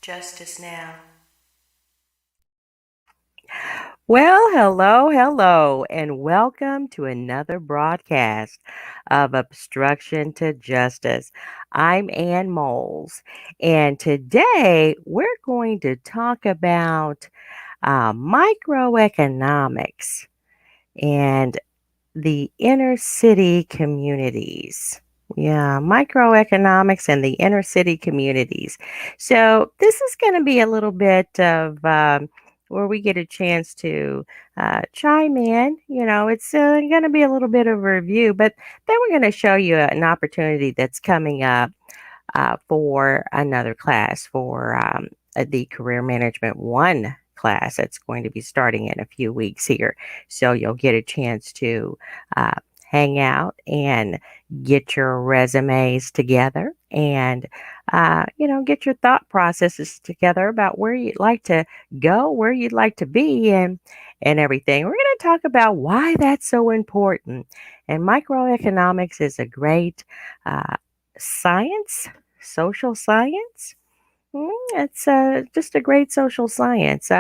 Justice now. Well, hello, and welcome to another broadcast of Obstruction to Justice. I'm Ann Moles, and today we're going to talk about microeconomics and the inner city communities. Yeah, microeconomics and the inner city communities. So, this is going to be a little bit of where we get a chance to chime in. It's going to be a little bit of a review, but then we're going to show you an opportunity that's coming up for another class for the Career Management 1 class that's going to be starting in a few weeks here. So you'll get a chance to uh, hang out and get your resumes together and get your thought processes together about where you'd like to go, where you'd like to be, and everything. We're going to talk about why that's so important. And microeconomics is a great science, social science. It's just a great social science.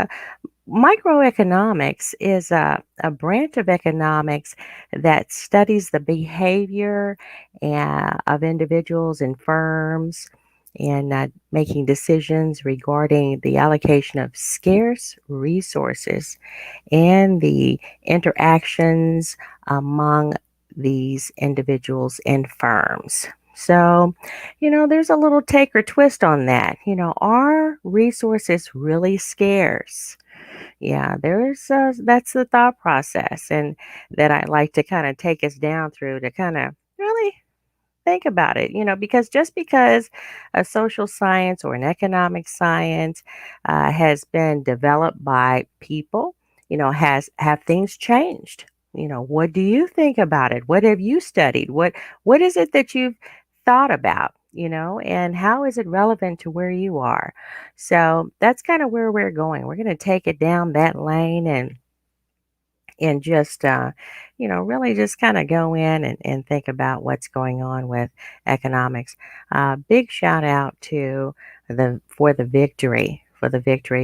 Microeconomics is a branch of economics that studies the behavior of individuals and firms and making decisions regarding the allocation of scarce resources and the interactions among these individuals and firms. So, there's a little take or twist on that. Are resources really scarce? Yeah, that's the thought process, and that I like to kind of take us down through to kind of really think about it, because just because a social science or an economic science has been developed by people, have things changed? What do you think about it? What have you studied? What is it that you've thought about? And how is it relevant to where you are? So that's kind of where we're going. We're going to take it down that lane and just really just kind of go in and think about what's going on with economics. Big shout out to the victory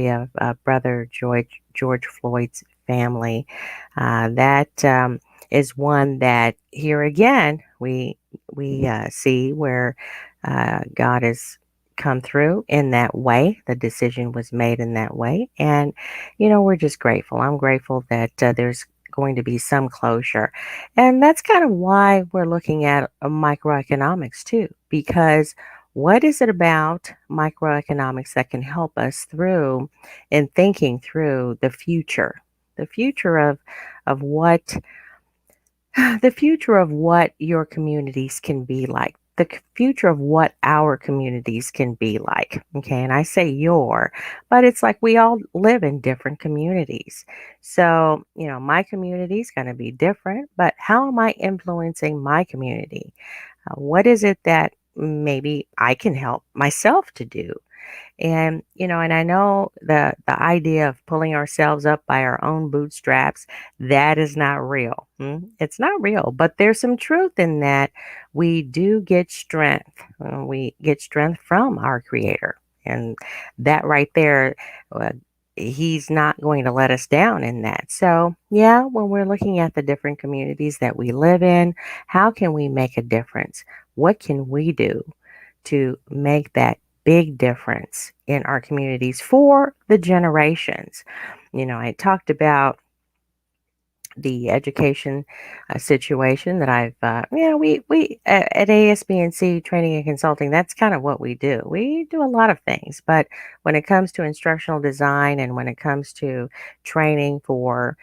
of brother George Floyd's family. That is one that here again we see where God has come through in that way. The decision was made in that way. And, we're just grateful. I'm grateful that there's going to be some closure. And that's kind of why we're looking at microeconomics too, because what is it about microeconomics that can help us through in thinking through the future of what the future of what your communities can be like, future of what our communities can be like. Okay. And I say your, but it's like we all live in different communities. So, my community is going to be different, but how am I influencing my community? What is it that maybe I can help myself to do? And I know the idea of pulling ourselves up by our own bootstraps, that is not real. It's not real, but there's some truth in that. We do get strength. We get strength from our creator. And that right there, uh, he's not going to let us down in that. So, yeah, when we're looking at the different communities that we live in, how can we make a difference? What can we do to make that big difference in our communities for the generations? I talked about the education situation that I've, we at ASBNC Training and Consulting, that's kind of what we do. We do a lot of things, but when it comes to instructional design and when it comes to training for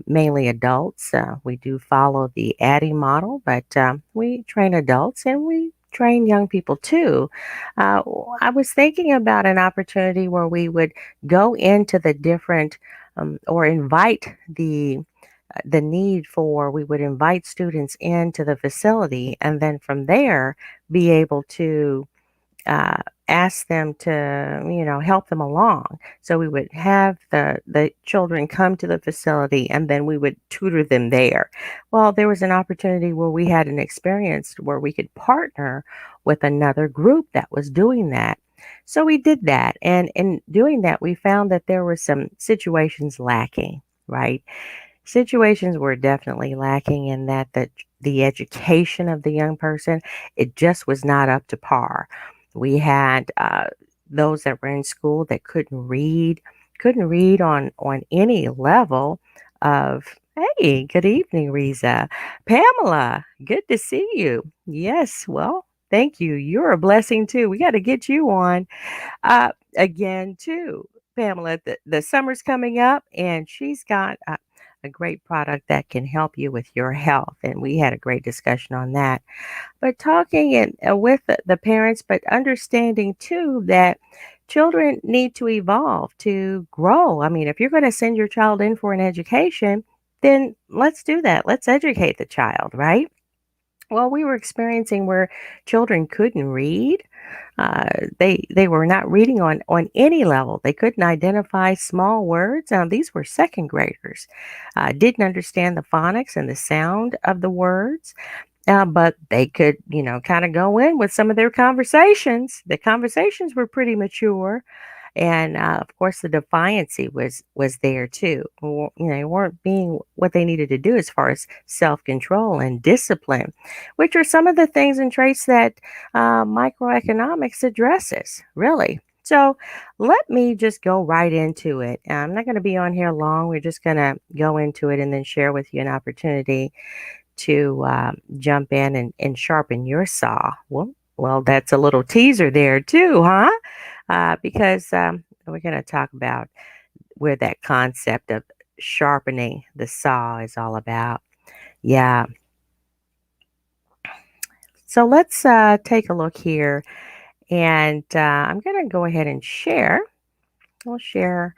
mainly adults, we do follow the ADDIE model, but we train adults and we train young people too. Uh, I was thinking about an opportunity where we would go into the different or invite the need for we would invite students into the facility and then from there be able to uh, ask them to, help them along. So we would have the children come to the facility and then we would tutor them there. Well, there was an opportunity where we had an experience where we could partner with another group that was doing that. So we did that. And in doing that, we found that there were some situations lacking, right? Situations were definitely lacking in that the education of the young person, it just was not up to par. We had those that were in school that couldn't read on any level of. Hey, good evening, Riza. Pamela, good to see you. Yes, well, thank you. You're a blessing too. We got to get you on again too, Pamela. The summer's coming up, and she's got a great product that can help you with your health. And we had a great discussion on that. But talking with the parents, but understanding too that children need to evolve to grow. I mean, if you're going to send your child in for an education, then let's do that. Let's educate the child, right? Well, we were experiencing where children couldn't read. They were not reading on any level. They couldn't identify small words. These were second graders. Didn't understand the phonics and the sound of the words. But they could, kind of go in with some of their conversations. The conversations were pretty mature, and of course the defiancy was there too. They weren't being what they needed to do as far as self-control and discipline, which are some of the things and traits that microeconomics addresses, really. So let me just go right into it. I'm not going to be on here long. We're just going to go into it and then share with you an opportunity to jump in and sharpen your saw. Well, that's a little teaser there too, huh? Because we're going to talk about where that concept of sharpening the saw is all about. Yeah. So let's take a look here, and I'm going to go ahead and share. We'll share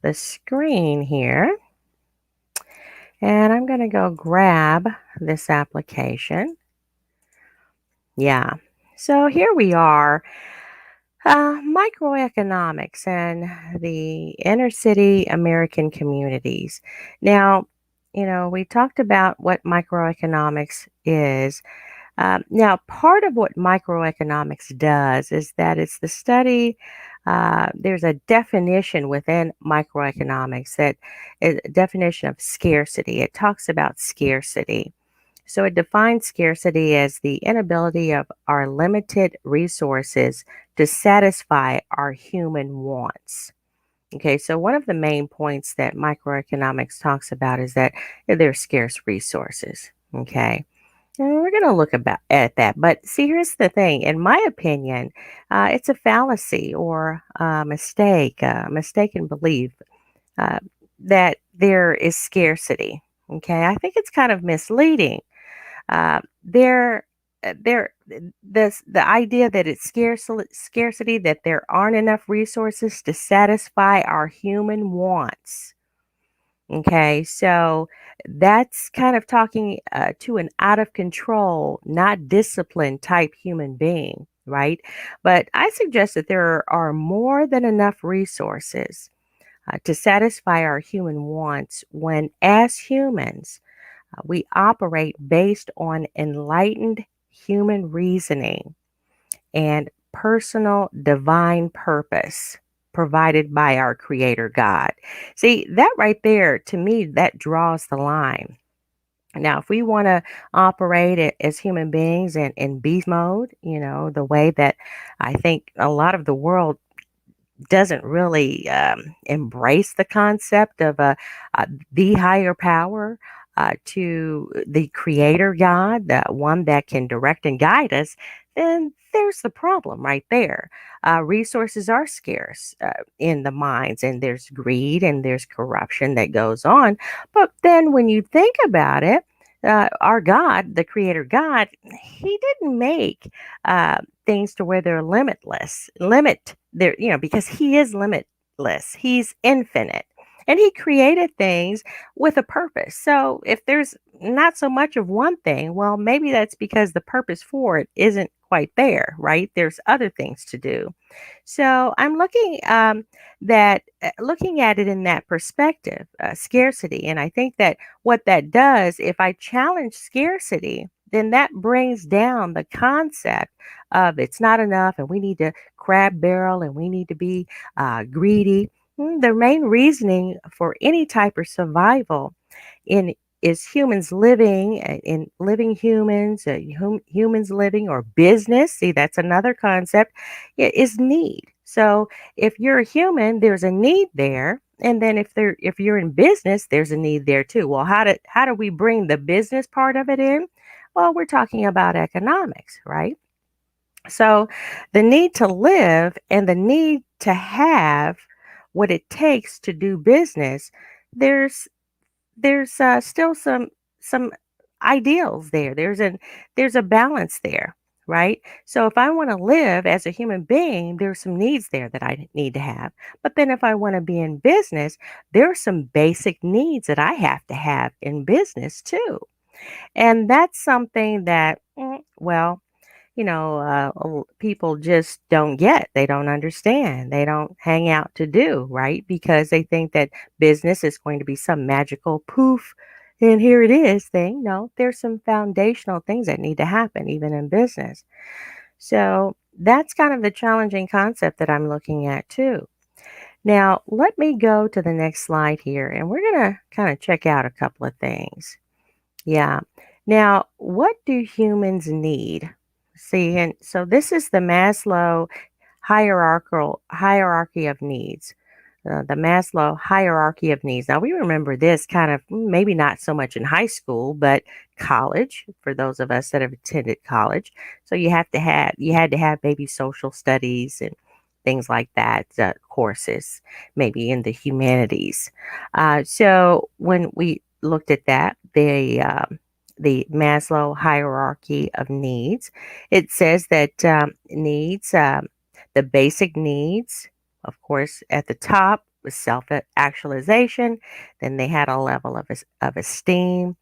the screen here, and I'm going to go grab this application. Yeah. So here we are. Microeconomics and the inner city American communities. Now, we talked about what microeconomics is. Now, part of what microeconomics does is that it's the study. There's a definition within microeconomics that is a definition of scarcity. It talks about scarcity. So it defines scarcity as the inability of our limited resources to satisfy our human wants. Okay, so one of the main points that microeconomics talks about is that there are scarce resources. Okay, and we're going to look at that. But see, here's the thing. In my opinion, it's a fallacy or a mistake, mistaken belief uh, that there is scarcity. Okay, I think it's kind of misleading. There there this the idea that it's scarcity, that there aren't enough resources to satisfy our human wants. Okay, so that's kind of talking to an out of control, not disciplined type human being, right? But I suggest that there are more than enough resources to satisfy our human wants when, as humans, we operate based on enlightened human reasoning and personal divine purpose provided by our creator God. See, that right there, to me, that draws the line. Now, if we want to operate as human beings in beast mode, the way that I think a lot of the world doesn't really embrace the concept of the higher power, to the creator God, the one that can direct and guide us, then there's the problem right there. Resources are scarce in the minds, and there's greed and there's corruption that goes on. But then when you think about it, our God, the creator God, he didn't make things to where they're limit there, because he is limitless, he's infinite, and he created things with a purpose. So if there's not so much of one thing, well, maybe that's because the purpose for it isn't quite there, right? There's other things to do. So I'm looking at it in that perspective, scarcity, and I think that what that does, if I challenge scarcity, then that brings down the concept of it's not enough, and we need to crab barrel, and we need to be greedy. The main reasoning for any type of survival in is humans living in living humans, humans living or business. See, that's another concept. Is need. So if you're a human, there's a need there, and then if you're in business, there's a need there too. Well, how do we bring the business part of it in? Well, we're talking about economics, right? So the need to live and the need to have what it takes to do business, there's still some ideals there. There's a balance there, right? So if I want to live as a human being, there's some needs there that I need to have. But then if I want to be in business, there are some basic needs that I have to have in business too. And that's something that, well, people just don't get. They don't understand. They don't hang out to do, right? Because they think that business is going to be some magical poof and here it is thing. No, there's some foundational things that need to happen even in business. So that's kind of the challenging concept that I'm looking at too. Now, let me go to the next slide here and we're going to kind of check out a couple of things. Yeah. Now, what do humans need? See, and so this is the Maslow hierarchy of needs. The Maslow hierarchy of needs. Now we remember this kind of maybe not so much in high school, but college for those of us that have attended college. So you had to have maybe social studies and things like that courses, maybe in the humanities. So when we looked at that, the Maslow hierarchy of needs, it says that needs the basic needs, of course, at the top was self actualization. Then they had a level of esteem,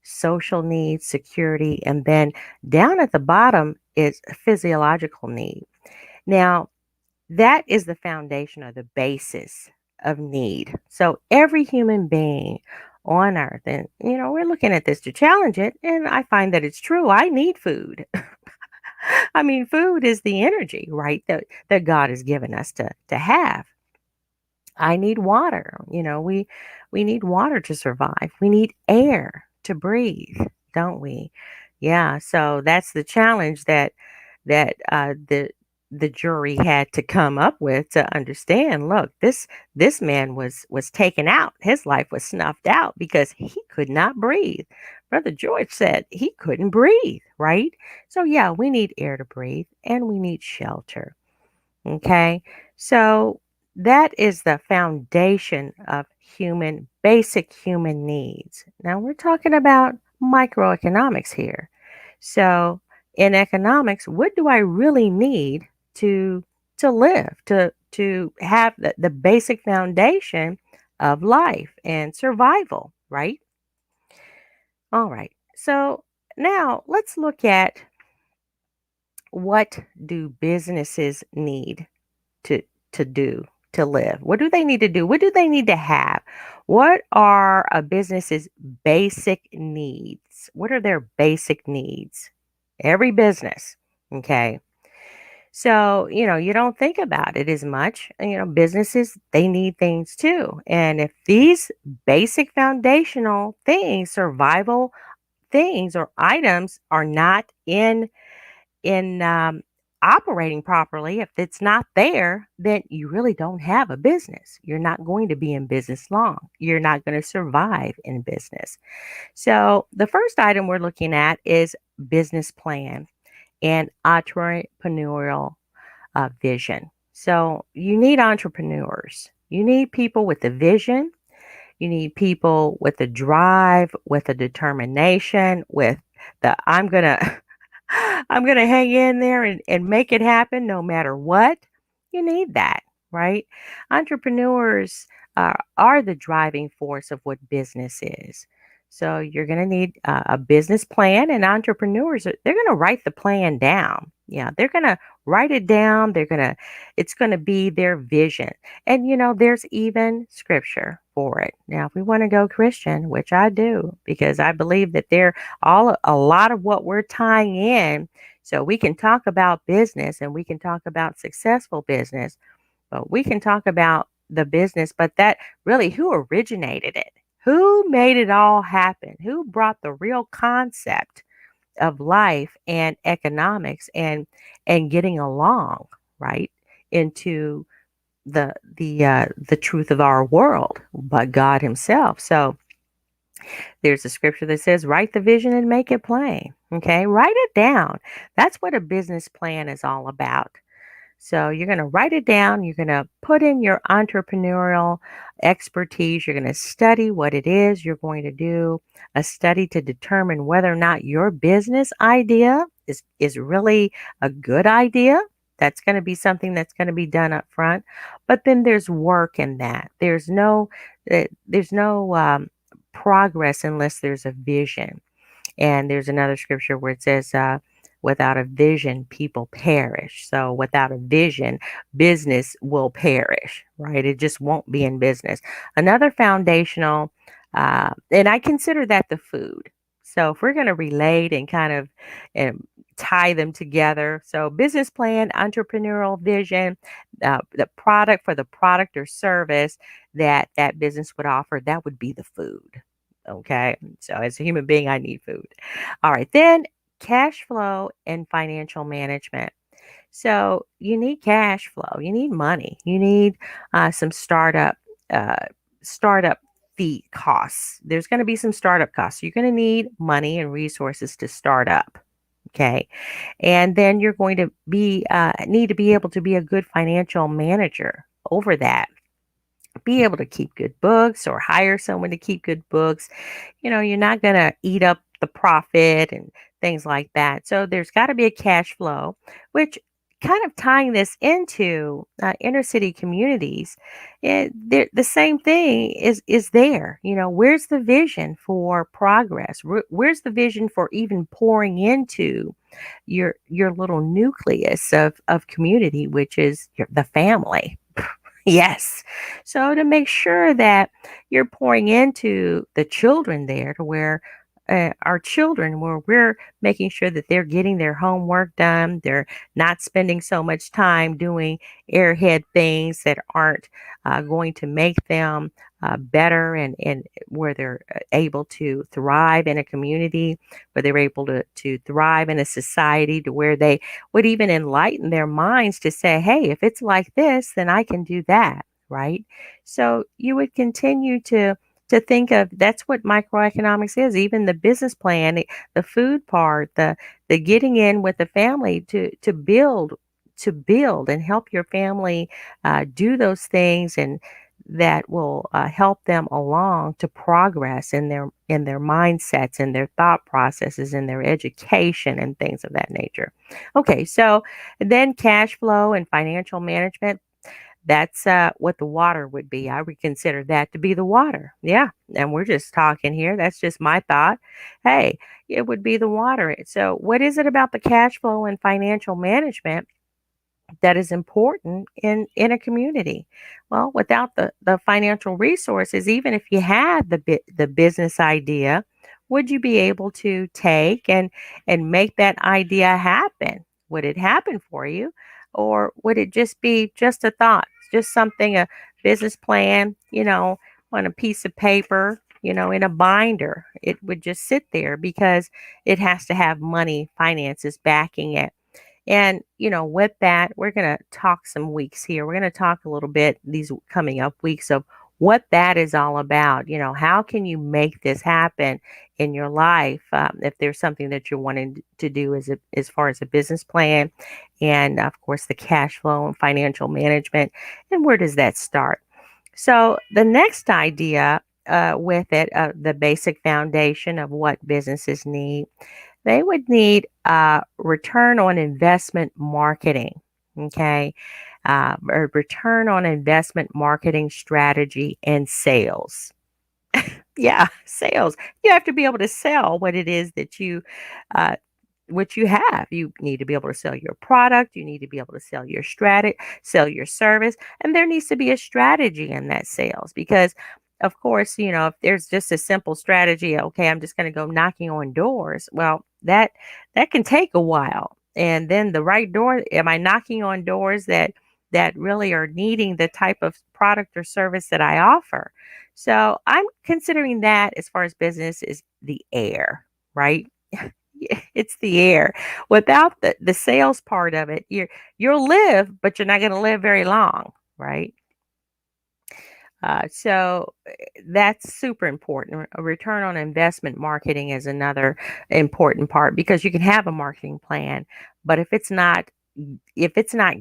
social needs, security, and then down at the bottom is physiological need. Now, that is the foundation or the basis of need. So every human being on earth, and we're looking at this to challenge it, and I find that it's true. I need food. I mean, food is the energy, right? That God has given us to have. I need water. We need water to survive. We need air to breathe, don't we? Yeah. So that's the challenge that the jury had to come up with to understand. Look, this man was taken out. His life was snuffed out because he could not breathe. Brother George said he couldn't breathe. Right. So yeah, we need air to breathe and we need shelter. Okay. So that is the foundation of basic human needs. Now we're talking about microeconomics here. So in economics, what do I really need to live, to have the basic foundation of life and survival, right? All right. So now let's look at what do businesses need to do to live? What do they need to do? What do they need to have? What are a business's basic needs? What are their basic needs? Every business, okay? So, you don't think about it as much. Businesses, they need things too. And if these basic foundational things, survival things or items are not in operating properly, if it's not there, then you really don't have a business. You're not going to be in business long. You're not going to survive in business. So the first item we're looking at is business plan and entrepreneurial vision. So you need entrepreneurs. You need people with a vision. You need people with a drive, with a determination, with the I'm gonna hang in there and make it happen no matter what. You need that, right? Entrepreneurs are the driving force of what business is. So you're going to need a business plan, and they're going to write the plan down. Yeah, they're going to write it down. It's going to be their vision. And, there's even scripture for it. Now, if we want to go Christian, which I do, because I believe that a lot of what we're tying in. So we can talk about business and we can talk about successful business, but we can talk about the business, but that really who originated it? Who made it all happen? Who brought the real concept of life and economics and getting along, right, into the truth of our world, but God Himself. So there's a scripture that says, "Write the vision and make it plain." Okay, write it down. That's what a business plan is all about. So you're going to write it down. You're going to put in your entrepreneurial expertise. You're going to study what it is you're going to do, a study to determine whether or not your business idea is really a good idea. That's going to be something that's going to be done up front. But then there's work in that. There's no progress unless there's a vision. And there's another scripture where it says, without a vision, people perish. So without a vision, business will perish, right? It just won't be in business. Another foundational, and I consider that the food. So if we're going to relate and kind of um, tie them together, so business plan, entrepreneurial vision, the product for the product or service that business would offer, that would be the food. Okay. So as a human being, I need food. All right. Then cash flow and financial management. So you need cash flow. You need money. You need some uh, startup fee costs. There's going to be some startup costs. You're going to need money and resources to start up. Okay. And then you're going to need to be able to be a good financial manager over that, be able to keep good books or hire someone to keep good books. You're not going to eat up the profit and things like that. So there's got to be a cash flow, which kind of tying this into inner city communities, the same thing is there. Where's the vision for progress? Where's the vision for even pouring into your little nucleus of community, which is the family? Yes. So to make sure that you're pouring into the children there to where our children, where we're making sure that they're getting their homework done, they're not spending so much time doing airhead things that aren't going to make them better, and where they're able to thrive in a community, where they're able to thrive in a society to where they would even enlighten their minds to say, hey, if it's like this, then I can do that, right? So you would continue to think of, that's what microeconomics is. Even the business plan, the food part, the getting in with the family to build and help your family do those things, and that will help them along to progress in their mindsets and their thought processes and their education and things of that nature. Okay, so then cash flow and financial management, that's what the water would be. I would consider that to be the water. Yeah. And we're just talking here. That's just my thought. Hey, it would be the water. So, what is it about the cash flow and financial management that is important in a community? Well, without the financial resources, even if you had the business idea, would you be able to take and make that idea happen? Would it happen for you, or would it just be just a thought, just something, a business plan, on a piece of paper, in a binder? It would just sit there because it has to have money, finances backing it. And, with that, we're going to talk some weeks here. We're going to talk a little bit these coming up weeks of what that is all about. How can you make this happen in your life, if there's something that you're wanting to do as far as a business plan, and of course the cash flow and financial management, and where does that start? So the next idea with it, the basic foundation of what businesses need, they would need return on investment marketing. Okay. A return on investment marketing strategy and sales. Yeah, sales. You have to be able to sell what it is that you uh, what you have. You need to be able to sell your product, you need to be able to sell your strategy, sell your service, and there needs to be a strategy in that sales because of course, if there's just a simple strategy, okay, I'm just going to go knocking on doors. Well, that can take a while. And then the right door, am I knocking on doors that really are needing the type of product or service that I offer? So, I'm considering that as far as business is the air, right? It's the air. Without the sales part of it, you'll live, but you're not going to live very long, right? So that's super important. A return on investment marketing is another important part because you can have a marketing plan, but if it's not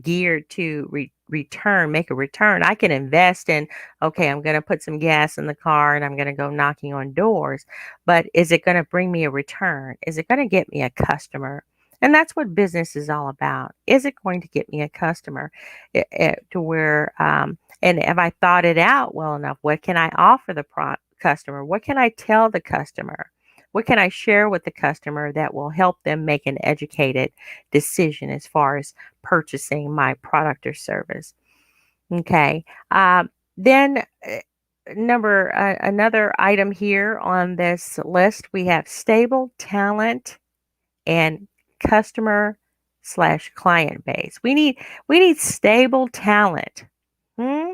geared to make a return, I can invest in, okay, I'm going to put some gas in the car and I'm going to go knocking on doors. But is it going to bring me a return? Is it going to get me a customer? And that's what business is all about. Is it going to get me a customer to where, and have I thought it out well enough? What can I offer the customer? What can I tell the customer? What can I share with the customer that will help them make an educated decision as far as purchasing my product or service? Okay. Then another item here on this list, we have stable talent and customer slash client base. We need stable talent. Hmm?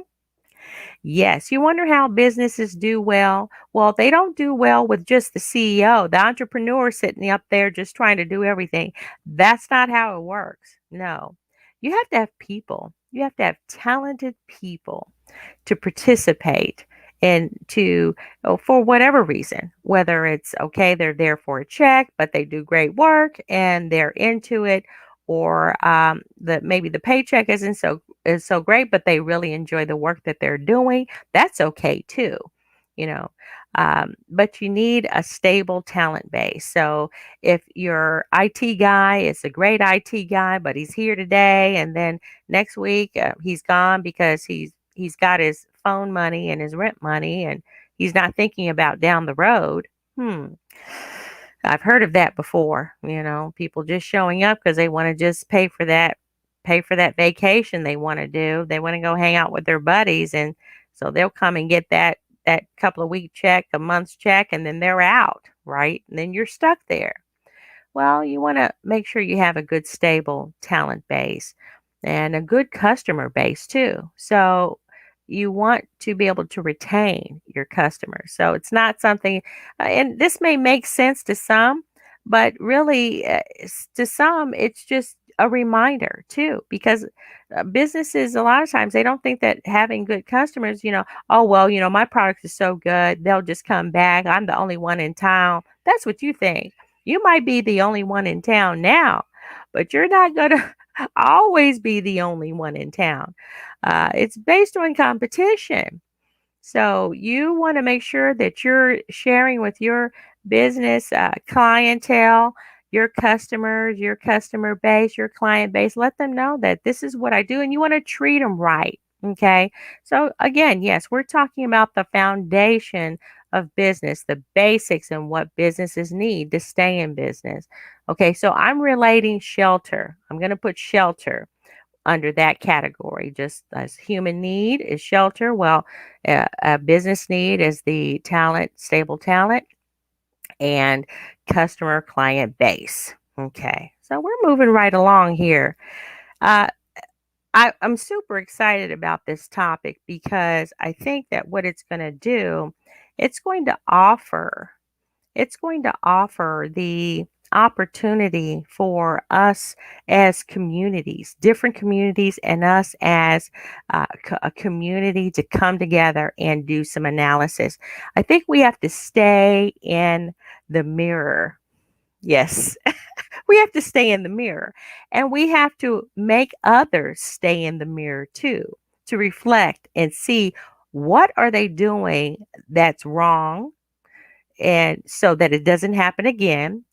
Yes, you wonder how businesses do well. Well, they don't do well with just the CEO, the entrepreneur sitting up there just trying to do everything. That's not how it works. No. You have to have people. You have to have talented people to participate and for whatever reason, whether it's okay, they're there for a check, but they do great work and they're into it, or maybe the paycheck is so great, but they really enjoy the work that they're doing. That's okay too, you know. But you need a stable talent base. So if your IT guy is a great IT guy, but he's here today, and then next week he's gone because he's got his phone money and his rent money, and he's not thinking about down the road. Hmm. I've heard of that before, people just showing up because they want to just pay for that vacation they want to do. They want to go hang out with their buddies, and so they'll come and get that couple of week check, a month's check, and then they're out, right? And then you're stuck there. Well, you want to make sure you have a good, stable talent base and a good customer base too. So you want to be able to retain your customers. So it's not something, and this may make sense to some, but really, to some, it's just a reminder too, because businesses, a lot of times, they don't think that having good customers, oh, well, my product is so good, they'll just come back. I'm the only one in town. That's what you think. You might be the only one in town now, but you're not going to always be the only one in town. It's based on competition. So you want to make sure that you're sharing with your business clientele, your customers, your customer base, your client base. Let them know that this is what I do, and you want to treat them right. Okay. So again, yes, we're talking about the foundation of business, the basics, and what businesses need to stay in business. Okay. So I'm relating shelter. I'm going to put shelter under that category. Just as human need is shelter, well, a business need is the talent, stable talent, and customer client base. Okay, so we're moving right along here. Uh, I'm super excited about this topic because I think that what it's going to do, it's going to offer it's going to offer the opportunity for us as communities, different communities, and us as a community to come together and do some analysis. I think we have to stay in the mirror. Yes, we have to stay in the mirror, and we have to make others stay in the mirror too, to reflect and see what are they doing that's wrong, and so that it doesn't happen again.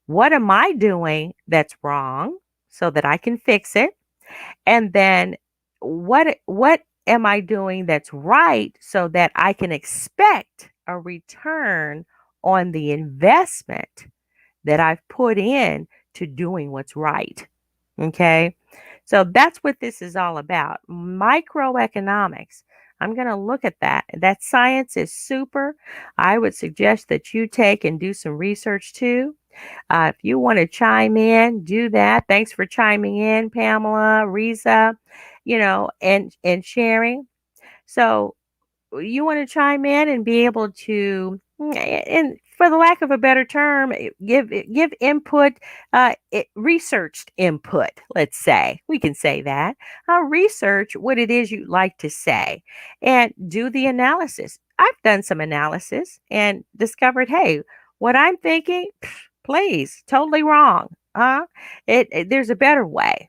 What am I doing that's wrong so that I can fix it? And then what am I doing that's right so that I can expect a return on the investment that I've put in to doing what's right. Okay. So that's what this is all about. Microeconomics. I'm going to look at that. That science is super. I would suggest that you take and do some research too. If you want to chime in, do that. Thanks for chiming in, Pamela, Riza, and sharing. So you want to chime in and be able to, and for the lack of a better term, give input, researched input. Let's say we can say that. Research what it is you'd like to say, and do the analysis. I've done some analysis and discovered, hey, what I'm thinking, please, totally wrong. There's a better way,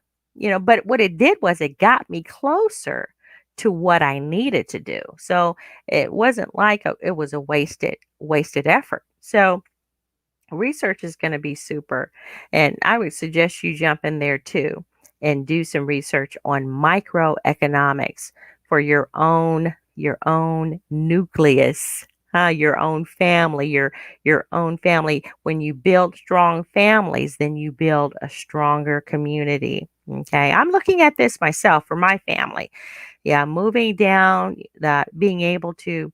But what it did was it got me closer to what I needed to do. So it wasn't like it was a wasted effort. So research is going to be super, and I would suggest you jump in there too and do some research on microeconomics for your own nucleus. Your own family, your own family. When you build strong families, then you build a stronger community. Okay, I'm looking at this myself for my family. Yeah, moving down, being able to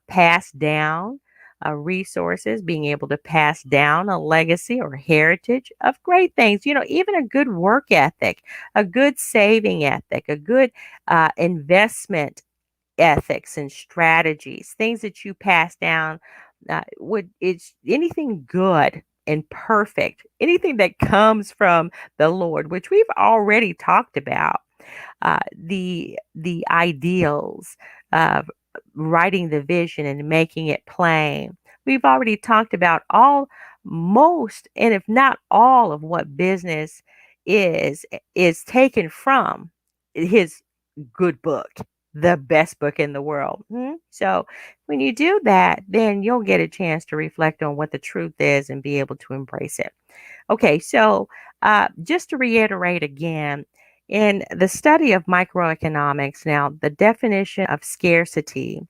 pass down resources, being able to pass down a legacy or heritage of great things, even a good work ethic, a good saving ethic, a good investment ethics and strategies, things that you pass down. Would it's anything good and perfect, anything that comes from the Lord, which we've already talked about, the ideals of writing the vision and making it plain. We've already talked about most, and if not all, of what business is is taken from his good book, the best book in the world. So when you do that, then you'll get a chance to reflect on what the truth is and be able to embrace it. Okay, so just to reiterate again, in the study of microeconomics, now the definition of scarcity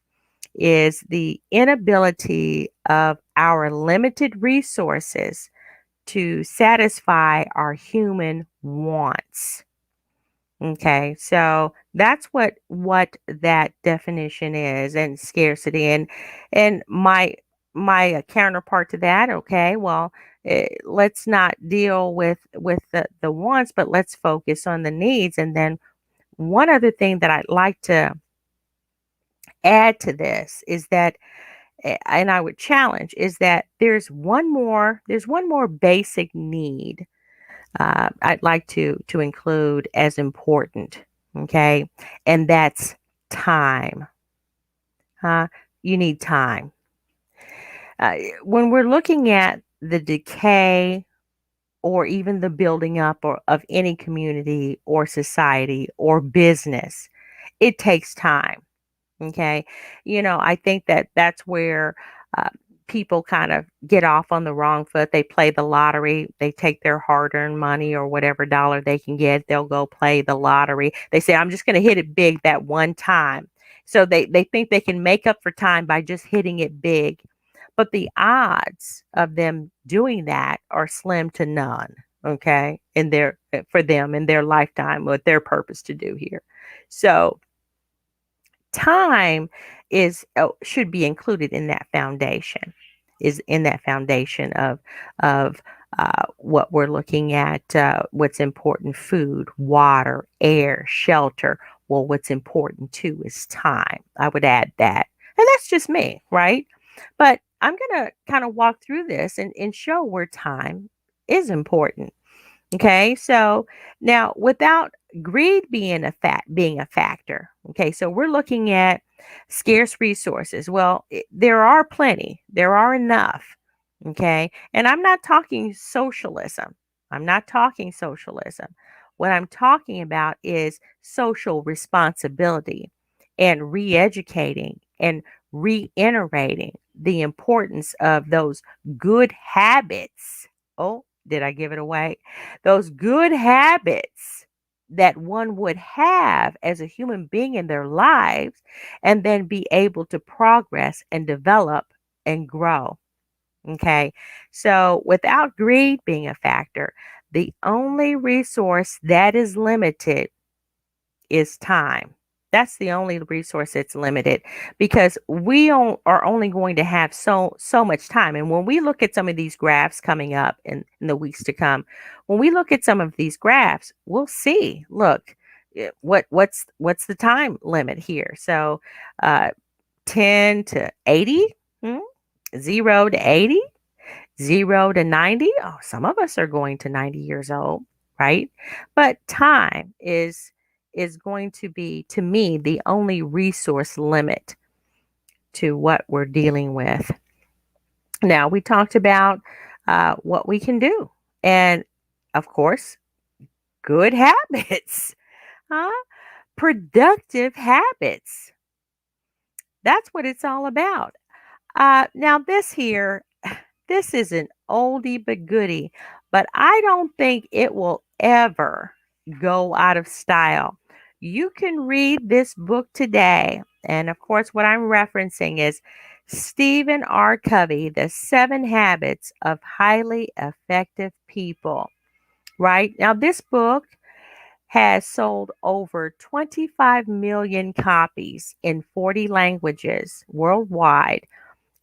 is the inability of our limited resources to satisfy our human wants. Okay, so that's what that definition is, and scarcity, and my counterpart to that. Okay, well, let's not deal with the wants, but let's focus on the needs. And then one other thing that I'd like to add to this is that, and I would challenge, is that there's one more basic need I'd like to include as important. Okay, and that's time. Uh, you need time. When we're looking at the decay or even the building up of any community or society or business, it takes time. Okay. I think that that's where uh, people kind of get off on the wrong foot. They play the lottery. They take their hard earned money or whatever dollar they can get. They'll go play the lottery. They say, I'm just going to hit it big that one time. So they think they can make up for time by just hitting it big. But the odds of them doing that are slim to none. Okay. For them in their lifetime, what their purpose to do here. So, time should be included in that foundation, is in that foundation of what we're looking at, what's important: food, water, air, shelter. Well, what's important too is time. I would add that, and that's just me, right? But I'm going to kind of walk through this and show where time is important. Okay, so now without greed being a factor. Okay, so we're looking at scarce resources. Well, there are plenty. There are enough. Okay, and I'm not talking socialism. I'm not talking socialism. What I'm talking about is social responsibility and re-educating and reiterating the importance of those good habits. Oh, did I give it away? Those good habits that one would have as a human being in their lives, and then be able to progress and develop and grow. Okay. So without greed being a factor, the only resource that is limited is time. That's the only resource that's limited because are only going to have so much time. And when we look at some of these graphs coming up in the weeks to come, when we look at some of these graphs, we'll see. Look, what's the time limit here? So, uh, 10 to 80, hmm? 0 to 80, 0 to 90. Oh, some of us are going to 90 years old, right? But time is going to be, to me, the only resource limit to what we're dealing with. Now, we talked about what we can do. And of course, good habits, huh? Productive habits. That's what it's all about. Now, this is an oldie but goodie, but I don't think it will ever go out of style. You can read this book today. And of course, what I'm referencing is Stephen R. Covey, The 7 Habits of Highly Effective People. Right? Now, this book has sold over 25 million copies in 40 languages worldwide,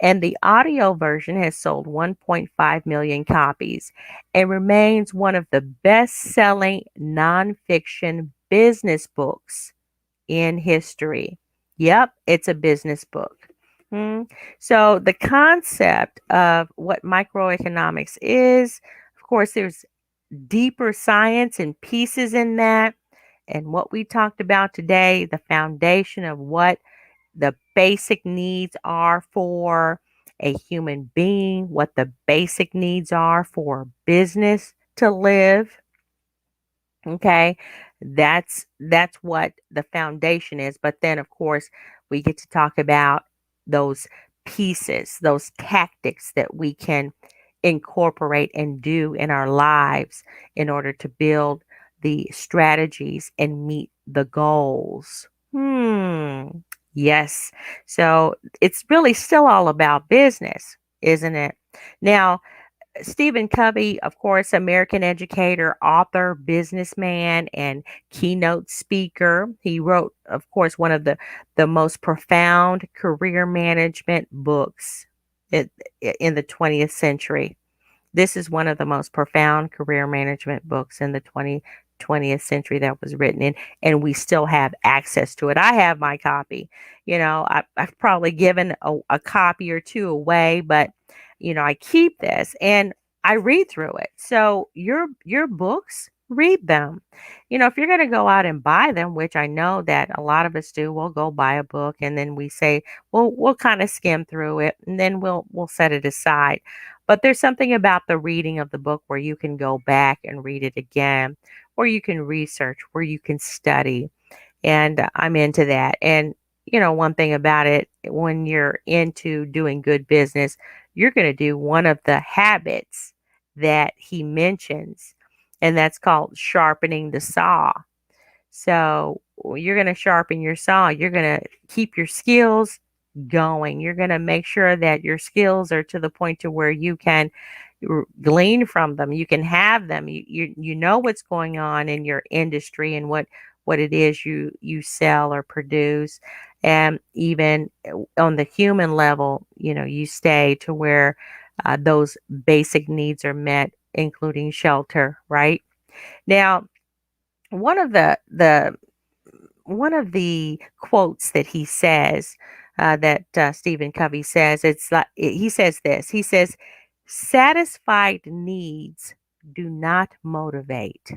and the audio version has sold 1.5 million copies and remains one of the best selling nonfiction business books in history. Yep, it's a business book. Hmm. So, the concept of what microeconomics is, of course, there's deeper science and pieces in that. And what we talked about today, the foundation of what the basic needs are for a human being, what the basic needs are for business to live. Okay. That's what the foundation is. But then of course we get to talk about those pieces, those tactics that we can incorporate and do in our lives in order to build the strategies and meet the goals. Yes. So it's really still all about business, isn't it? Now, Stephen Covey, of course, American educator, author, businessman, and keynote speaker. He wrote, of course, one of the most profound career management books in, in the 20th century. This is one of the most profound career management books in the 20th century that was written in, and we still have access to it. I have my copy. I've probably given a copy or two away, but I keep this and I read through it. So your books, read them. If you're going to go out and buy them, which I know that a lot of us do, we'll go buy a book and then we say, well, we'll kind of skim through it and then we'll set it aside. But there's something about the reading of the book where you can go back and read it again, where you can research, where you can study. And I'm into that. And, one thing about it, when you're into doing good business, you're going to do one of the habits that he mentions, and that's called sharpening the saw. So you're going to sharpen your saw. You're going to keep your skills going. You're going to make sure that your skills are to the point to where you can glean from them. You can have them. You know what's going on in your industry and what it is you sell or produce. And even on the human level, you stay to where those basic needs are met, including shelter, right? Now, one of the quotes that he says, that Stephen Covey says, it's like he says this. He says, "Satisfied needs do not motivate."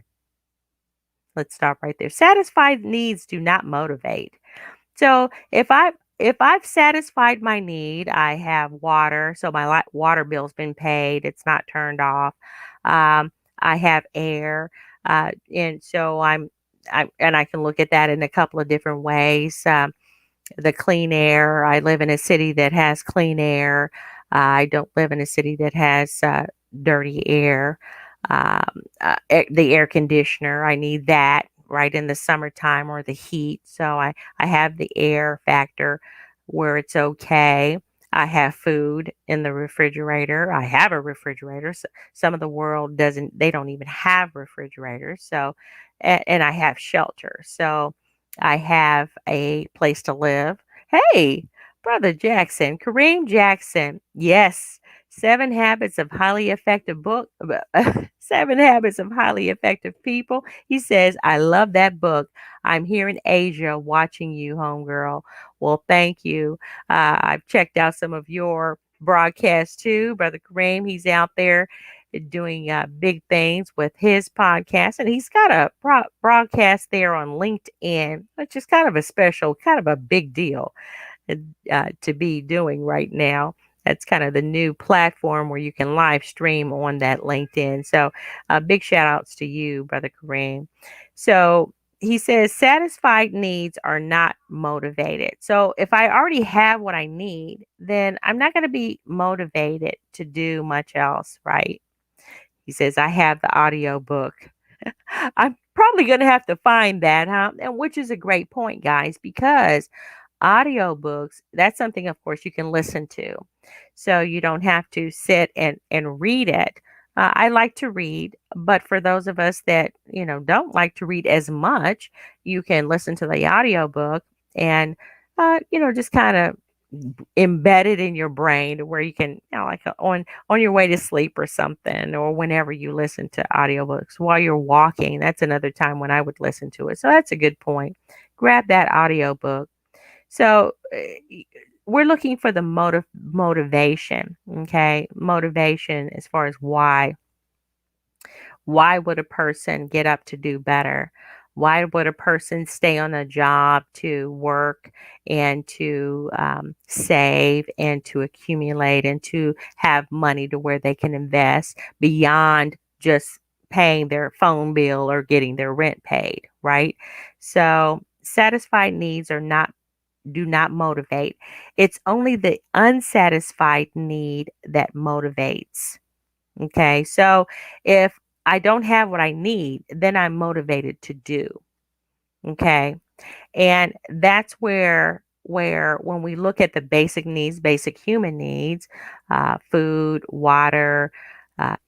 Let's stop right there. Satisfied needs do not motivate. So if I've satisfied my need, I have water, so my water bill's been paid. It's not turned off. I have air, and so I can look at that in a couple of different ways. The clean air. I live in a city that has clean air. I don't live in a city that has dirty air. The air conditioner, I need that right in the summertime or the heat. So I have the air factor where it's okay. I have food in the refrigerator. I have a refrigerator. So some of the world doesn't, they don't even have refrigerators. So, and I have shelter. So I have a place to live. Hey, Brother Jackson, Kareem Jackson. Yes. Seven Habits of Highly Effective Book, Seven Habits of Highly Effective People. He says, I love that book. I'm here in Asia watching you, homegirl. Well, thank you. I've checked out some of your broadcasts too. Brother Kareem, he's out there doing big things with his podcast, and he's got a broadcast there on LinkedIn, which is kind of a special, kind of a big deal to be doing right now. That's kind of the new platform where you can live stream on that LinkedIn. So, big shout outs to you, Brother Kareem. So, he says satisfied needs are not motivated. So, if I already have what I need, then I'm not going to be motivated to do much else, right? He says, I have the audio book. I'm probably going to have to find that, huh? And which is a great point, guys, because audiobooks, that's something, of course, you can listen to. So you don't have to sit and read it. I like to read, but for those of us that, don't like to read as much, you can listen to the audiobook and, just kind of embed it in your brain to where you can, like on your way to sleep or something, or whenever you listen to audiobooks while you're walking. That's another time when I would listen to it. So that's a good point. Grab that audiobook. So we're looking for the motivation, okay? Motivation as far as why. Why would a person get up to do better? Why would a person stay on a job to work and to save and to accumulate and to have money to where they can invest beyond just paying their phone bill or getting their rent paid, right? So satisfied needs are not do not motivate. It's only the unsatisfied need that motivates. Okay. So if I don't have what I need, then I'm motivated to do. Okay. And that's where when we look at the basic needs, basic human needs, food, water,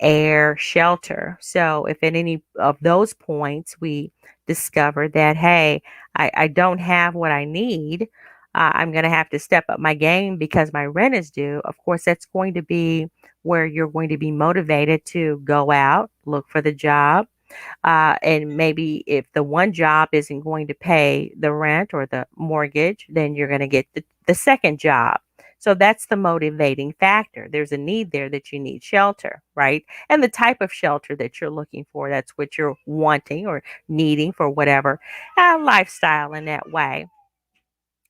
air, shelter. So if at any of those points we discover that, hey, I don't have what I need, I'm going to have to step up my game because my rent is due. Of course, that's going to be where you're going to be motivated to go out, look for the job, and maybe if the one job isn't going to pay the rent or the mortgage, then you're going to get the second job. So that's the motivating factor. There's a need there that you need shelter, right? And the type of shelter that you're looking for, that's what you're wanting or needing for whatever lifestyle in that way.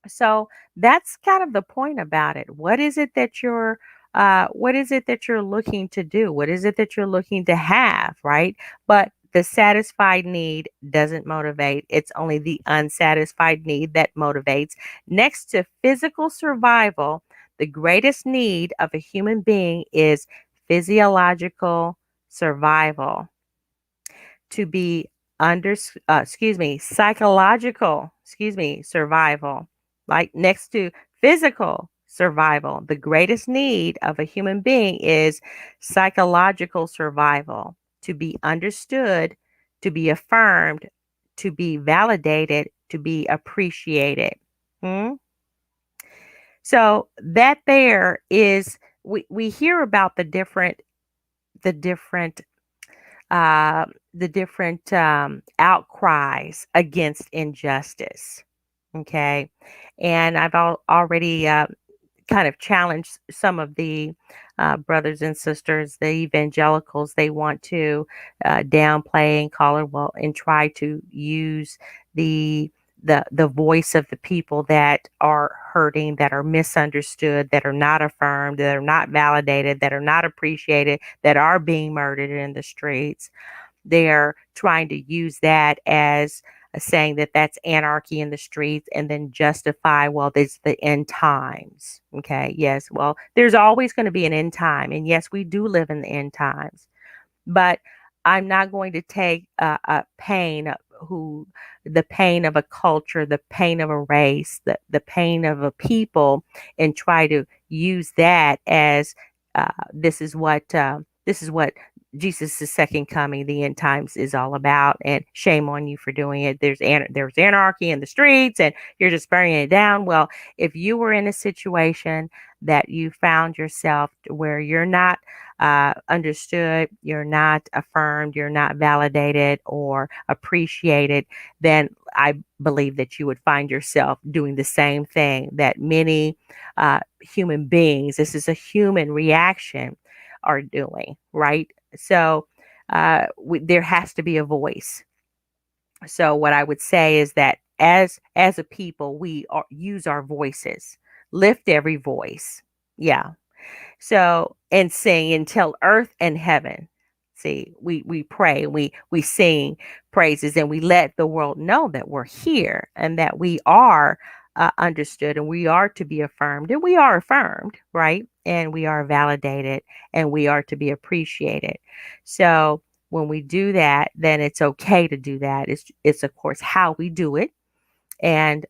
So that's kind of the point about it. What is it that you're looking to do? What is it that you're looking to have, right? But the satisfied need doesn't motivate. It's only the unsatisfied need that motivates. Next to physical survival, the greatest need of a human being is physiological survival, to be psychological, survival, like next to physical survival. The greatest need of a human being is psychological survival, to be understood, to be affirmed, to be validated, to be appreciated. Hmm? So that there is, we hear about the different the different outcries against injustice. Okay. And I've already kind of challenged some of the brothers and sisters, the evangelicals. They want to downplay and call it, well, and try to use the the voice of the people that are hurting, that are misunderstood, that are not affirmed, that are not validated, that are not appreciated, that are being murdered in the streets. They're trying to use that as saying that that's anarchy in the streets and then justify, well, there's the end times. Okay. Yes. Well, there's always going to be an end time. And yes, we do live in the end times. But I'm not going to take a pain, who the pain of a culture, the pain of a race, the pain of a people, and try to use that as this is what Jesus' second coming, the end times, is all about. And shame on you for doing it. There's anarchy in the streets, and you're just burning it down. Well, if you were in a situation that you found yourself where you're not understood, you're not affirmed, you're not validated or appreciated, then I believe that you would find yourself doing the same thing that many human beings, this is a human reaction, are doing, right? So there has to be a voice. So what I would say is that as a people, use our voices, lift every voice. Yeah, so, and sing until earth and heaven. See, we pray, we sing praises, and we let the world know that we're here and that we are understood, and we are to be affirmed, and we are affirmed, right? And we are validated, and we are to be appreciated. So when we do that, then it's okay to do that. It's of course how we do it, and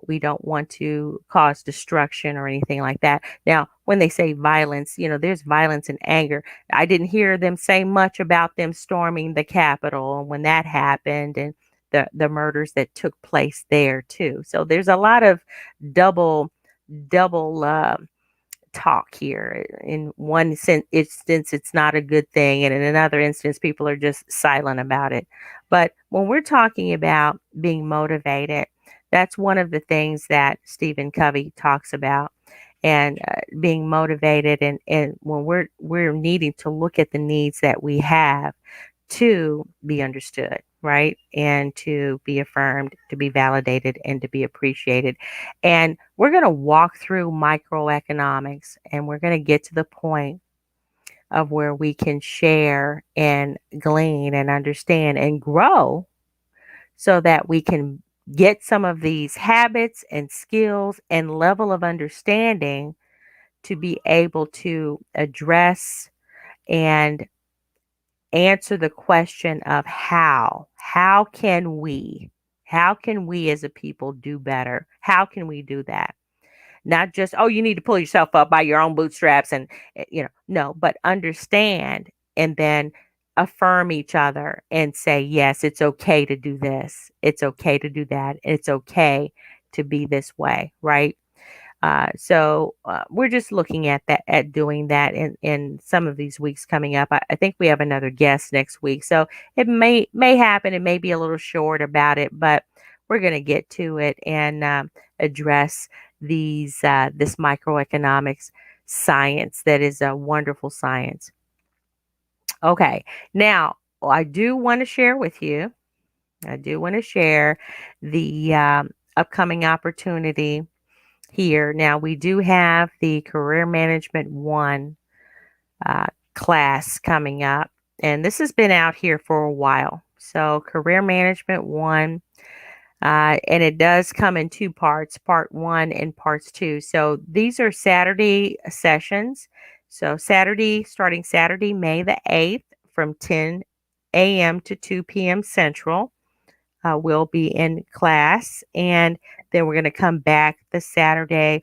we don't want to cause destruction or anything like that. Now, when they say violence, there's violence and anger. I didn't hear them say much about them storming the Capitol and when that happened, and the murders that took place there too. So there's a lot of double talk here. In one instance, it's not a good thing, and in another instance, people are just silent about it. But when we're talking about being motivated, that's one of the things that Stephen Covey talks about, and being motivated, and when we're needing to look at the needs that we have to be understood, right? And to be affirmed, to be validated, and to be appreciated. And we're going to walk through microeconomics, and we're going to get to the point of where we can share and glean and understand and grow so that we can get some of these habits and skills and level of understanding to be able to address and answer the question of how can we as a people do better? How can we do that? Not just, oh, you need to pull yourself up by your own bootstraps, and no, but understand, and then affirm each other and say, yes, it's okay to do this, it's okay to do that, it's okay to be this way, right? So we're just looking at that, at doing that in some of these weeks coming up. I think we have another guest next week, so it may happen. It may be a little short about it, but we're going to get to it and address this microeconomics science that is a wonderful science. Okay, now I do want to share with you. I do want to share the upcoming opportunity here. Now, we do have the Career Management 1 class coming up, and this has been out here for a while. So, Career Management 1, and it does come in two parts, part 1 and parts 2. So, these are Saturday sessions. So, starting Saturday, May the 8th from 10 a.m. to 2 p.m. Central. We'll be in class, and then we're going to come back the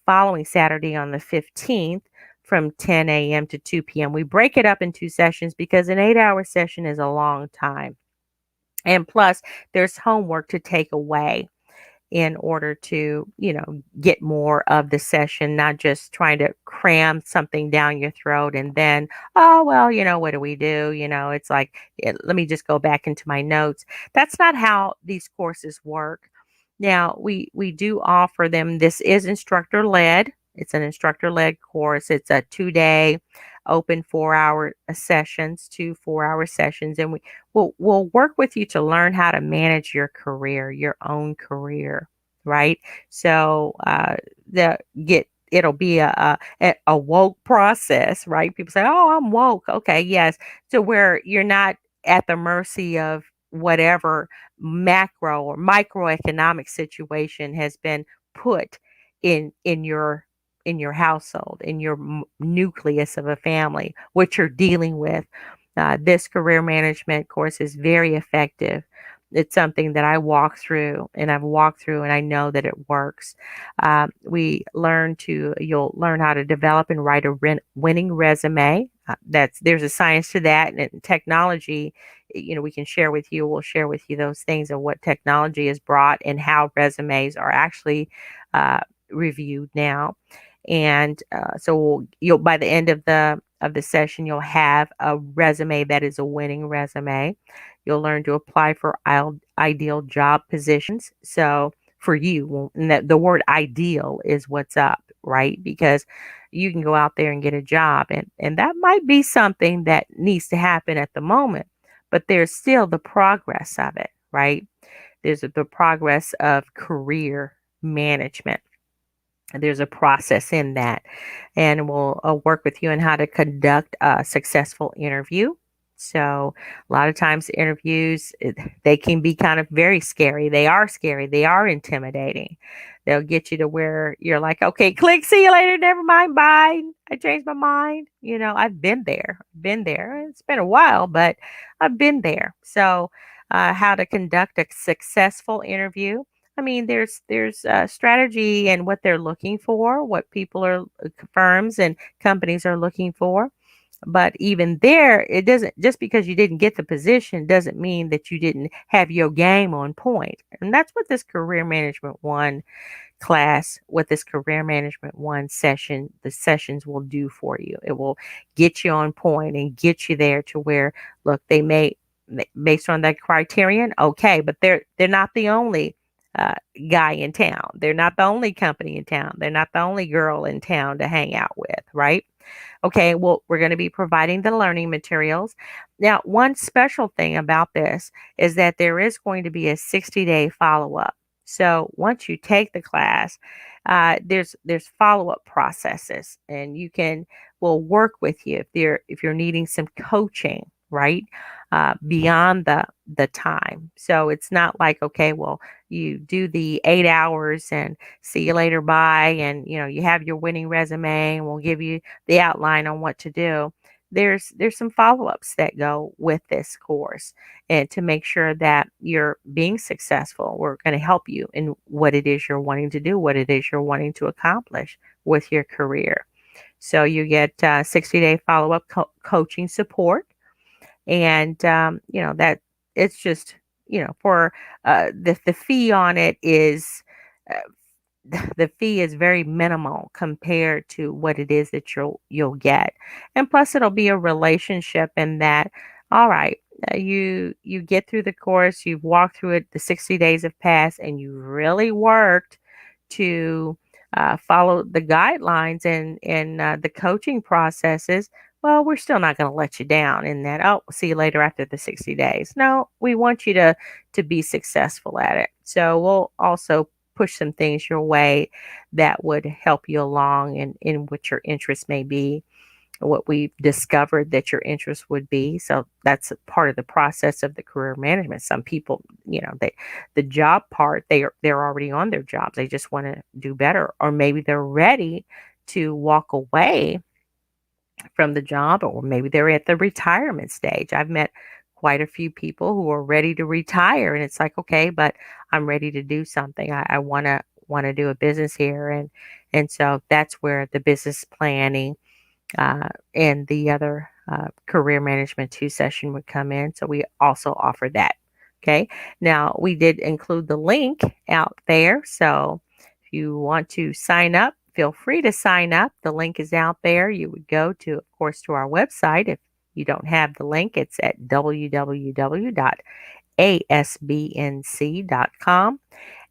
following Saturday on the 15th from 10 a.m. to 2 p.m. We break it up in two sessions because an 8-hour session is a long time. And plus, there's homework to take away in order to, get more of the session, not just trying to cram something down your throat and then, oh, well, what do we do? It's like, let me just go back into my notes. That's not how these courses work. Now, we do offer them. This is instructor led. It's an instructor led course. It's a 2-day open 4-hour sessions, 2 4-hour sessions, and we'll work with you to learn how to manage your career, your own career, right? So it'll be a woke process, right? People say, oh, I'm woke. Okay, yes. So where you're not at the mercy of whatever macro or microeconomic situation has been put in your household, in your nucleus of a family, what you're dealing with. This career management course is very effective it's something that I walk through, and I've walked through, and I know that it works. You'll learn how to develop and write a winning resume. There's a science to that, and technology. We can share with you. We'll share with you those things and what technology has brought and how resumes are actually uh, reviewed now. And so you'll by the end of the session, you'll have a resume that is a winning resume. You'll learn to apply for ideal job positions. So for you, and that the word ideal is what's up, right? Because you can go out there and get a job, and that might be something that needs to happen at the moment, but there's still the progress of it, right? There's the progress of career management. There's a process in that, and we'll work with you on how to conduct a successful interview. So, a lot of times, they can be kind of very scary. They are scary. They are intimidating. They'll get you to where you're like, okay, click, see you later, never mind, bye. I changed my mind. I've been there. It's been a while, but I've been there. So, how to conduct a successful interview. I mean, there's strategy and what they're looking for, what firms and companies are looking for. But even there, it doesn't just because you didn't get the position doesn't mean that you didn't have your game on point. And that's what this Career Management One class, what this Career Management One session, the sessions will do for you. It will get you on point and get you there to where, look, they may, based on that criterion, okay, but they're not the only uh, guy in town. They're not the only company in town. They're not the only girl in town to hang out with, right? Okay, well, we're going to be providing the learning materials. Now, one special thing about this is that there is going to be a 60-day follow-up. So once you take the class, there's follow-up processes, and we'll work with you if you're needing some coaching, right? Beyond the time. So it's not like, okay, well, you do the 8 hours and see you later, bye, and you have your winning resume, and we'll give you the outline on what to do. There's some follow-ups that go with this course, and to make sure that you're being successful, we're going to help you in what it is you're wanting to do, what it is you're wanting to accomplish with your career. So you get 60-day follow-up coaching support, and that it's just for the fee on it is uh, the fee is very minimal compared to what it is that you'll get. And plus it'll be a relationship in that, all right, you get through the course, you've walked through it, the 60 days have passed, and you really worked to follow the guidelines and the coaching processes. Well, we're still not going to let you down in that, oh, see you later after the 60 days. No, we want you to be successful at it. So we'll also push some things your way that would help you along in what your interest may be, what we've discovered that your interest would be. So that's a part of the process of the career management. Some people, the job part, they're already on their jobs. They just want to do better, or maybe they're ready to walk away from the job, or maybe they're at the retirement stage. I've met quite a few people who are ready to retire, and it's like, okay, but I'm ready to do something. I want to do a business here, and so that's where the business planning and the other career management 2 session would come in. So we also offer that. Okay. Now we did include the link out there. So if you want to sign up, feel free to sign up. The link is out there. You would go to, of course, to our website. If you don't have the link, it's at www.asbnc.com,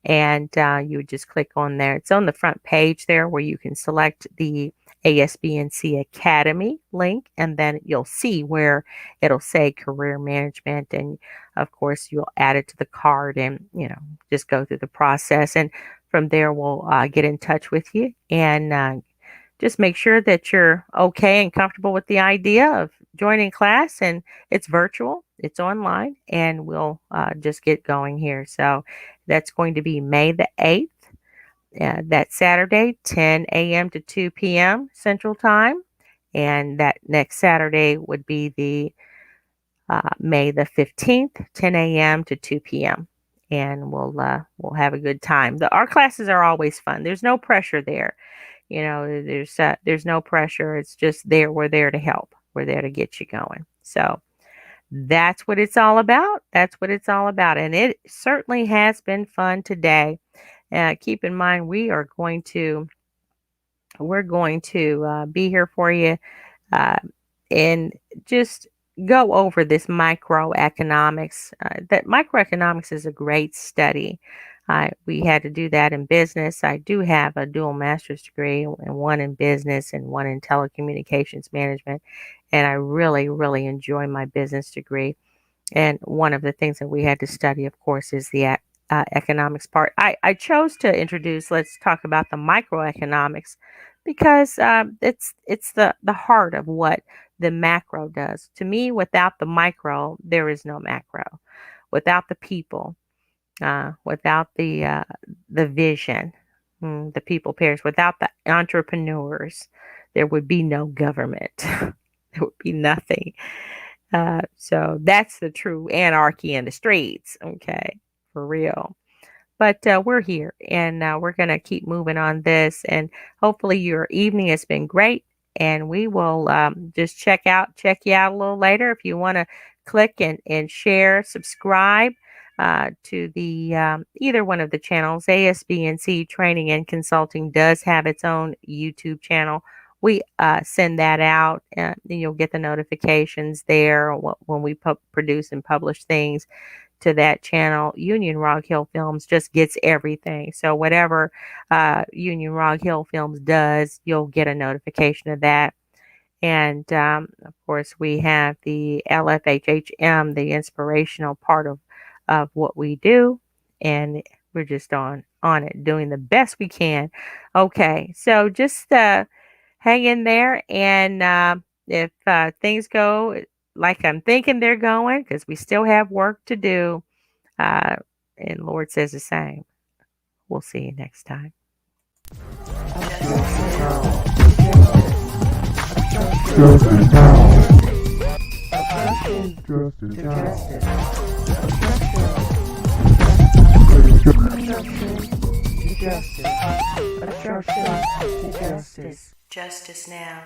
and you would just click on there. It's on the front page there where you can select the ASBNC Academy link, and then you'll see where it'll say career management, and of course you'll add it to the card, and just go through the process, and from there we'll get in touch with you, and just make sure that you're okay and comfortable with the idea of joining class. And it's virtual, it's online, and we'll just get going here. So that's going to be May the 8th. That Saturday, 10 a.m. to 2 p.m. Central Time. And that next Saturday would be the May the 15th, 10 a.m. to 2 p.m. And we'll have a good time. Our classes are always fun. There's no pressure there. There's no pressure. It's just there. We're there to help. We're there to get you going. So that's what it's all about. That's what it's all about. And it certainly has been fun today. Keep in mind, we're going to be here for you and just go over this microeconomics. That microeconomics is a great study. We had to do that in business. I do have a dual master's degree, and one in business and one in telecommunications management. And I really, really enjoy my business degree. And one of the things that we had to study, of course, is the economics part. I chose to introduce, let's talk about the microeconomics, because it's the heart of what the macro does. To me, without the micro, there is no macro. Without the people, without the vision, the people perish. Without the entrepreneurs, there would be no government. There would be nothing. So that's the true anarchy in the streets. Okay, for real. But we're here, and we're going to keep moving on this. And hopefully your evening has been great. And we will just check you out a little later. If you want to click and share, subscribe to the either one of the channels. ASBNC Training and Consulting does have its own YouTube channel. We send that out, and you'll get the notifications there when we produce and publish things to that channel. Union Rog Hill Films just gets everything. So whatever Union Rog Hill Films does, you'll get a notification of that. And of course, we have the LFHHM, the inspirational part of what we do. And we're just on it, doing the best we can. Okay, so just hang in there. And if things go like I'm thinking they're going, because we still have work to do, and Lord says the same. We'll see you next time. Justice now.